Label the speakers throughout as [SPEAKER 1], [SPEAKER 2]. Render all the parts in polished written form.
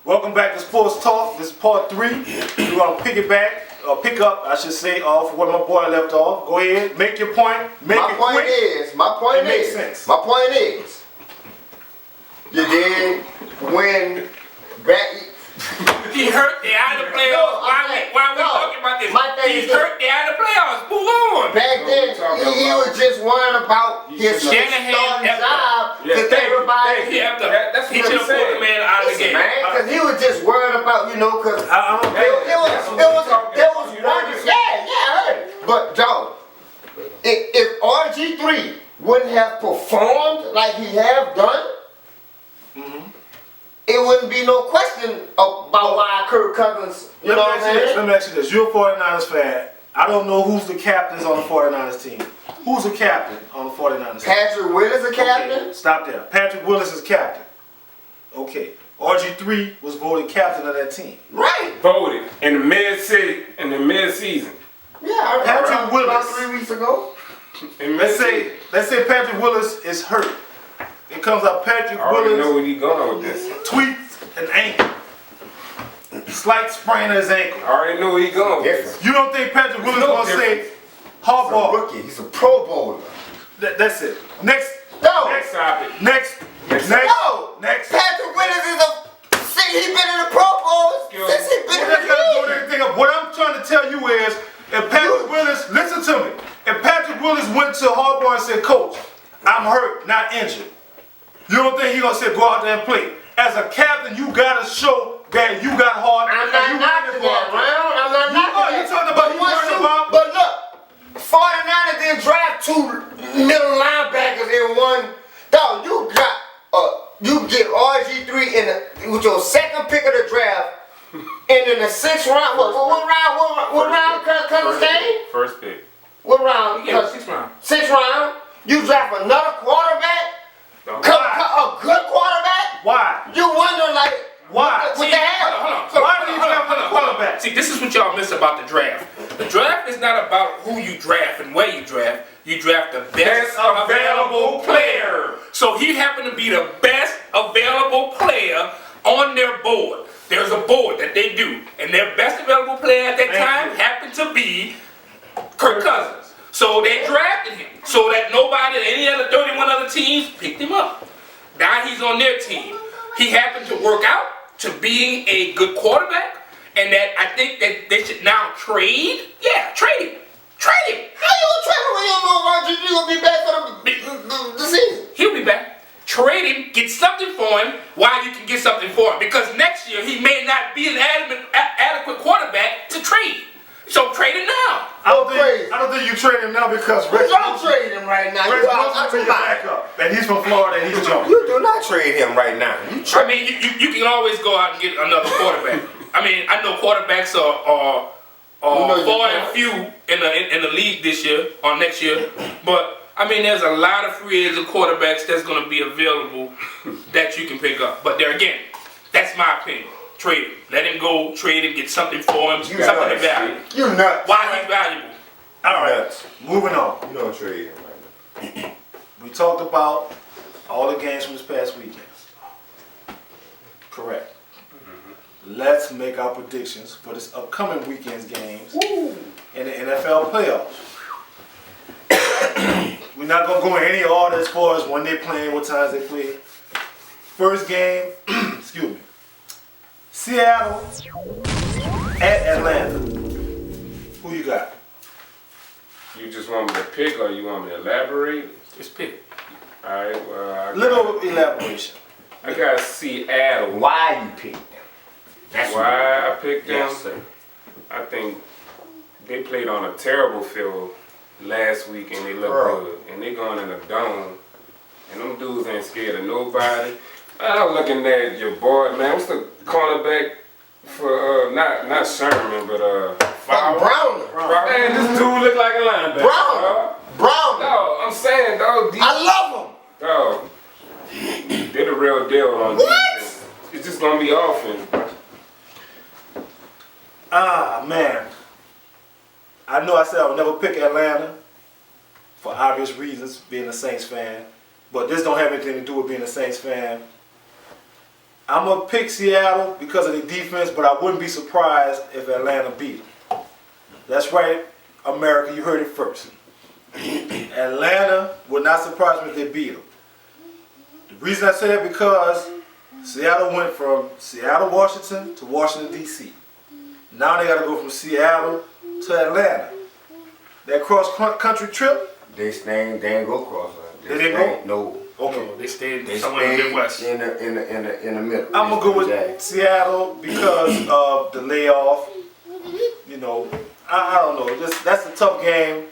[SPEAKER 1] Welcome back to Sports Talk. This is part 3. We're gonna pick up, I should say, off where my boy left off. Go ahead, make your point.
[SPEAKER 2] My point is, you did when back.
[SPEAKER 3] He hurt the out of the playoffs. Why we talking about this? He hurt the out of the playoffs. Move on.
[SPEAKER 2] Back then, he was just worrying about his starting job because everybody.
[SPEAKER 3] He should have pulled the man out of the game.
[SPEAKER 2] Because he was just worried about, there was one. Yeah, I heard it. But dog, if RG3 wouldn't have performed like he have done. It wouldn't be no question about why Kirk Cousins, you know what I'm saying?
[SPEAKER 1] Let me ask you this. You're a 49ers fan. I don't know who's the captains on the 49ers team. Who's the captain on the 49ers team?
[SPEAKER 2] Patrick Willis a captain?
[SPEAKER 1] Okay, stop there. Patrick Willis is captain. Okay. RG3 was voted captain of that team.
[SPEAKER 2] Right.
[SPEAKER 4] Voted in the mid-season.
[SPEAKER 2] Yeah,
[SPEAKER 1] Patrick Willis.
[SPEAKER 2] About 3 weeks ago.
[SPEAKER 1] Let's say Patrick Willis is hurt. It comes out Patrick Willis.
[SPEAKER 4] I already know where he's going with this.
[SPEAKER 1] Tweaks an ankle. Slight sprain of his ankle.
[SPEAKER 4] I already know where he's going with this.
[SPEAKER 1] You don't think Patrick Willis going to say Harbaugh?
[SPEAKER 2] He's a rookie. He's a Pro Bowler.
[SPEAKER 1] That's it. Next.
[SPEAKER 4] Next topic.
[SPEAKER 1] Next.
[SPEAKER 2] Patrick Willis is he's been in the Pro Bowl since he's been in the league.
[SPEAKER 1] What I'm trying to tell you is, if Patrick Willis, listen to me, if Patrick Willis went to Harbaugh and said, Coach, I'm hurt, not injured. You don't think he's going to say go out there and play? As a captain, you got to show that you got heart.
[SPEAKER 2] I'm not knocking that, Brown. I'm not knocking that.
[SPEAKER 1] You talking about you worried about?
[SPEAKER 2] But look, 49ers didn't draft 2 middle linebackers in one. Dog, you get RG3 with your second pick of the draft, and in the 6th round, what round Cousins came?
[SPEAKER 4] First pick.
[SPEAKER 2] What round?
[SPEAKER 3] 6th round.
[SPEAKER 2] 6th round. You draft another quarterback? A good quarterback?
[SPEAKER 1] Why?
[SPEAKER 2] You wonder
[SPEAKER 1] why?
[SPEAKER 3] Why do you draft a quarterback? See, this is what y'all miss about the draft. The draft is not about who you draft and where you draft. You draft the best available player. So he happened to be the best available player on their board. There's a board that they do, and their best available player at that time happened to be Kirk Cousins. So they drafted him so that nobody, any other 31 other teams picked him up. Now he's on their team. He happened to work out to being a good quarterback, and that I think that they should now trade. Yeah, trade him. Trade him.
[SPEAKER 2] How you gonna trade him when you don't know RG3 gonna be back for the season?
[SPEAKER 3] He'll be back. Trade him, get something for him while you can get something for him. Because next year he may not be an adequate quarterback to trade. So trade him now.
[SPEAKER 1] I don't think you trade him now because
[SPEAKER 2] You don't trade him right now.
[SPEAKER 1] Rex Wilson's your backup. And he's from Florida and he's jumping.
[SPEAKER 2] You do not trade him right now.
[SPEAKER 3] I mean, you can always go out and get another quarterback. I mean, I know quarterbacks are far and few in the league this year or next year, but I mean, there's a lot of free agent quarterbacks that's going to be available that you can pick up. But there again, that's my opinion. Trade him. Let him go. Trade him. Get something for him. Something of value.
[SPEAKER 2] You nuts.
[SPEAKER 3] Why he's valuable.
[SPEAKER 1] All right. Moving on.
[SPEAKER 2] You don't trade him right now.
[SPEAKER 1] We talked about all the games from this past weekend. Correct. Let's make our predictions for this upcoming weekend's games in the NFL playoffs. We're not going to go in any order as far as when they're playing, what times they play. First game, excuse me, Seattle at Atlanta. Who you got?
[SPEAKER 4] You just want me to pick or you want me to elaborate?
[SPEAKER 3] Just pick.
[SPEAKER 4] Alright, well,
[SPEAKER 1] Little elaboration.
[SPEAKER 4] I got Seattle.
[SPEAKER 2] Why you picked them?
[SPEAKER 4] That's why I picked them.
[SPEAKER 2] Yes, sir.
[SPEAKER 4] I think they played on a terrible field last week and they look good. And they going in a dome. And them dudes ain't scared of nobody. I'm looking at your boy, man. What's the cornerback for not Sherman, but
[SPEAKER 2] Brown.
[SPEAKER 4] Man, this dude look like a linebacker.
[SPEAKER 2] Brown.
[SPEAKER 4] No, I'm saying, dog.
[SPEAKER 2] I love him.
[SPEAKER 4] Dog. They're the real deal on defense. It's just gonna be offense.
[SPEAKER 1] Man. I know I said I would never pick Atlanta for obvious reasons, being a Saints fan. But this don't have anything to do with being a Saints fan. I'm gonna pick Seattle because of the defense, but I wouldn't be surprised if Atlanta beat them. That's right, America, you heard it first. Atlanta would not surprise me if they beat them. The reason I say that because Seattle went from Seattle, Washington to Washington, D.C. Now they got to go from Seattle to Atlanta. That cross-country trip,
[SPEAKER 2] They ain't go cross.
[SPEAKER 1] They didn't
[SPEAKER 2] go? No.
[SPEAKER 1] okay.
[SPEAKER 3] They stayed somewhere in the Midwest.
[SPEAKER 2] In the middle.
[SPEAKER 1] I'm gonna go with Seattle because of the layoff. You know, I don't know. That's a tough game,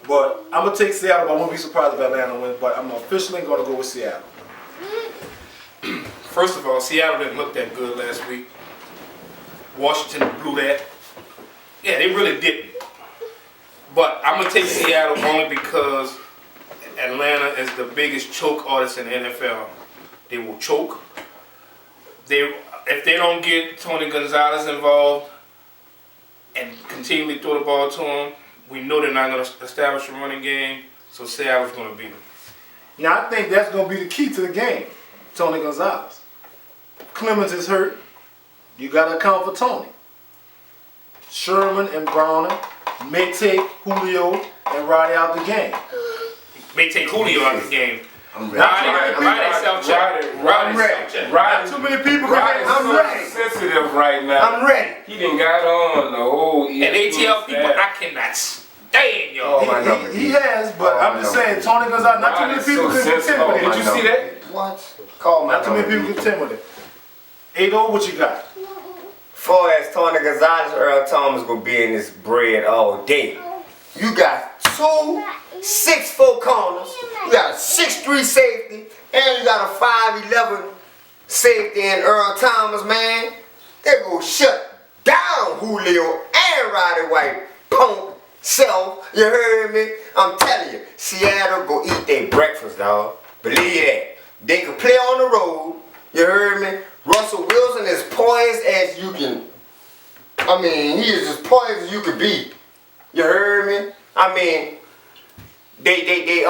[SPEAKER 1] but I'm gonna take Seattle. But I won't be surprised if Atlanta wins. But I'm officially gonna go with Seattle.
[SPEAKER 3] First of all, Seattle didn't look that good last week. Washington blew that. Yeah, they really didn't. But I'm gonna take Seattle only because Atlanta is the biggest choke artist in the NFL. They will choke. If they don't get Tony Gonzalez involved and continually throw the ball to him, we know they're not going to establish a running game. So Seattle's going to beat them.
[SPEAKER 1] Now I think that's gonna be the key to the game. Tony Gonzalez. Clemens is hurt. You gotta account for Tony. Sherman and Browner may take Julio and Roddy out the game.
[SPEAKER 3] May take Julio out of the game.
[SPEAKER 2] I'm ready.
[SPEAKER 3] Roddy self-check. Roddy self-check.
[SPEAKER 1] Not too many people
[SPEAKER 4] Roddy's
[SPEAKER 1] can.
[SPEAKER 2] I'm ready.
[SPEAKER 4] sensitive right now.
[SPEAKER 2] I'm ready.
[SPEAKER 4] He done got on the whole
[SPEAKER 3] And ATL people, I cannot stand y'all.
[SPEAKER 2] Oh, my number.
[SPEAKER 1] He has, but I'm just saying, Tony Gonzalez, not too many
[SPEAKER 4] Roddy's
[SPEAKER 1] people
[SPEAKER 4] so
[SPEAKER 1] can contend
[SPEAKER 4] sensitive.
[SPEAKER 1] with him.
[SPEAKER 4] Did you see that?
[SPEAKER 2] What? Call my
[SPEAKER 1] Not too many
[SPEAKER 2] number.
[SPEAKER 1] people can contend with him. 8-0, what you got?
[SPEAKER 2] Far as Tony Gonzalez, Earl Thomas gonna be in this bread all day. You got 2 6'4" corners, you got a 6'3" safety, and you got a 5'11" safety in Earl Thomas, man. They go shut down Julio and Roddy White, punk self. You heard me? I'm telling you, Seattle go eat their breakfast, dog. Believe that. They can play on the road. You heard me? Russell Wilson is poised as you can. I mean, he is as poised as you could be. You heard me? I mean, they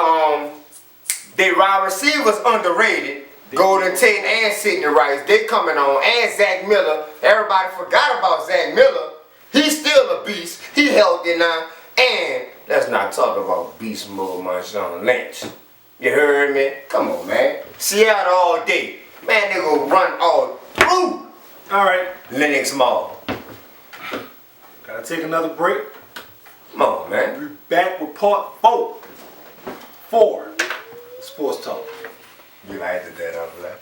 [SPEAKER 2] wide receivers underrated. Golden Tate and Sidney Rice, they coming on, and Zach Miller. Everybody forgot about Zach Miller. He's still a beast. He healthy now. And let's not talk about beast mode Marshawn Lynch. You heard me? Come on, man. Seattle all day. Man, they gonna run all through
[SPEAKER 1] All right,
[SPEAKER 2] Lennox Mall.
[SPEAKER 1] gotta take another break.
[SPEAKER 2] Come on, man.
[SPEAKER 1] We're back with part 4. Sports Talk.
[SPEAKER 2] You liked that up, left.